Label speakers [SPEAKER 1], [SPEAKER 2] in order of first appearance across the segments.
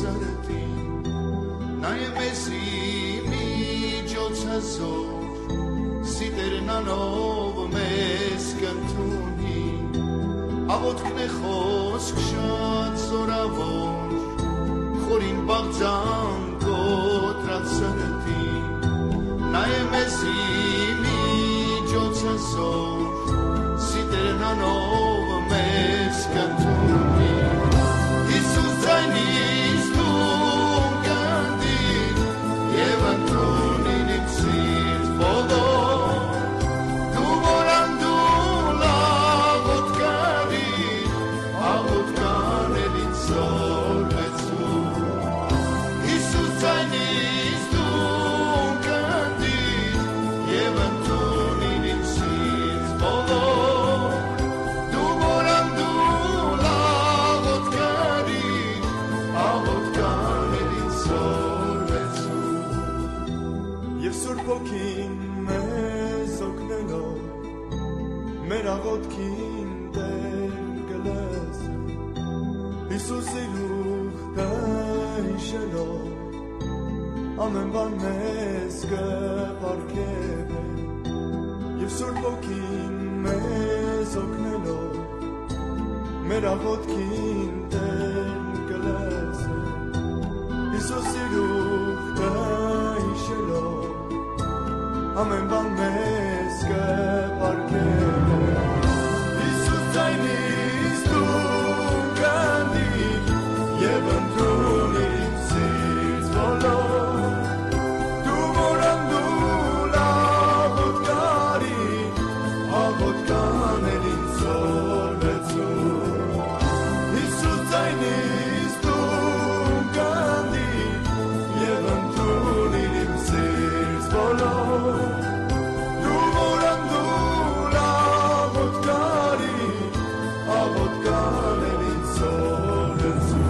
[SPEAKER 1] սրտին նայեմ էսի միջոցազոր սիտերն անով մեզ կընդունի աղոթքն է խոսք շատ զորավոր խորին բաղձան կոտրած սրտին նայեմ էսի միջոցազոր սիտերն անով մեզ կընդունի Հիսուս ձայնից դու կնդիր և ընդունին իմ սիրտ բոլոր դու որ անդուլ աղոթքան էլ ինձ զորվեցու Հիսուս ձայնից դու կնդիր և ընդունին իմ սիրտ բոլոր դու որ անդուլ աղոթքան էլ ինձ զորվեցու
[SPEAKER 2] Եվ Սուրբ Հոգին մեզ օգնելով մեր աղոթքին Տեր կլես Հիսուսի ուխտը հիշելով ամեն բան մեզ կպարգևե Եվ Սուրբ Հոգին մեզ օգնելով մեր աղոթքին Տեր կլես Հիսուսի ուխտը հիշելով ամեն բան մեզ կպարգևե Հիսուս ձայնից դու կնդիր և ընդունիր իմ սիրտ բոլոր դու որ անդուլ աղոթքան էլ ինձ զորվեցու Հիսուս ձայնից դու կնդիր և ընդունիր իմ սիրտ բոլոր դու որ անդուլ աղոթքան էլ ինձ զորվեցու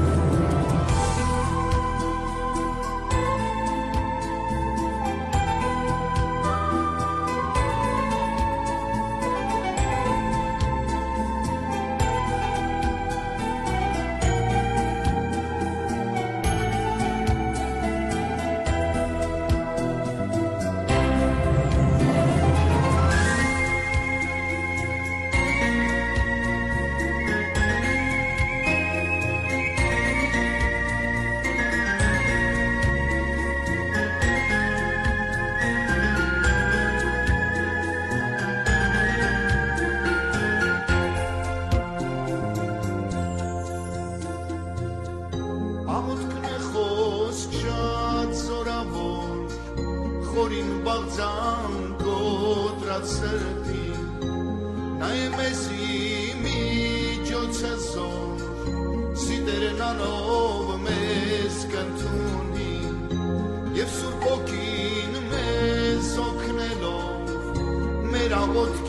[SPEAKER 1] Աղոթքն է խոսք շատ զորավոր խորին բաղձան կոտրած սրտին նայեմ էսի միջոցազոր սիտերն անով մեզ կընդունի և Սուրբ Հոգին մեզ օգնելով մեր աղոթքին